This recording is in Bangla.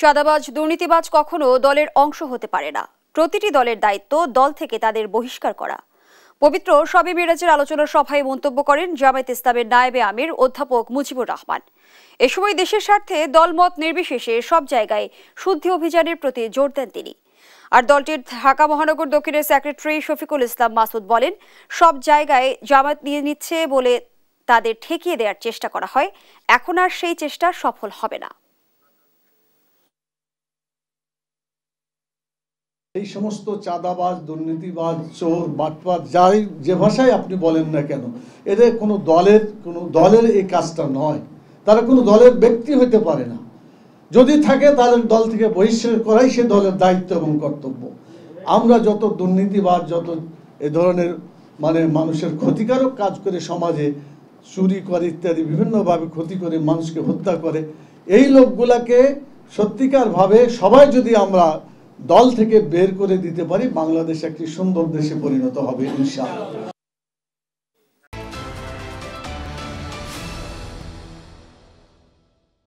চাঁদাবাজ দুর্নীতিবাজ কখনো দলের অংশ হতে পারে না। প্রতিটি দলের দায়িত্ব দল থেকে তাদের বহিষ্কার করা। পবিত্র শবে মিরাজের আলোচনা সভায় মন্তব্য করেন জামায়াতে ইসলামের নায়েবে আমির অধ্যাপক মুজিবুর রহমান। এ সময় দেশের স্বার্থে দলমত নির্বিশেষে সব জায়গায় শুদ্ধি অভিযানের প্রতি জোর দেন তিনি। আর দলটির ঢাকা মহানগর দক্ষিণের সেক্রেটারি শফিকুল ইসলাম মাসুদ বলেন, সব জায়গায় জামায়াত নিয়ে নিচ্ছে বলে তাদের ঠেকিয়ে দেওয়ার চেষ্টা করা হয়, এখন আর সেই চেষ্টা সফল হবে না। এই সমস্ত চাঁদাবাজ, দুর্নীতিবাজ, চোর, বাটপার, যাই যে ভাষায় আপনি বলেন না কেন, এদের কোনো দলের এই কাজটা নয়। তারা কোনো দলের ব্যক্তি হতে পারে না। যদি থাকে তাহলে দল থেকে বহিষ্কার করাই সে দলের দায়িত্ব এবং কর্তব্য। আমরা যত দুর্নীতিবাজ, যত এ ধরনের মানুষের ক্ষতিকারক কাজ করে, সমাজে চুরি করে ইত্যাদি বিভিন্নভাবে ক্ষতি করে মানুষকে হত্যা করে, এই লোকগুলাকে সত্যিকারভাবে সবাই যদি আমরা দল থেকে বের করে দিতে পারি, বাংলাদেশ একটি সুন্দর দেশে পরিণত হবে ইনশাআল্লাহ।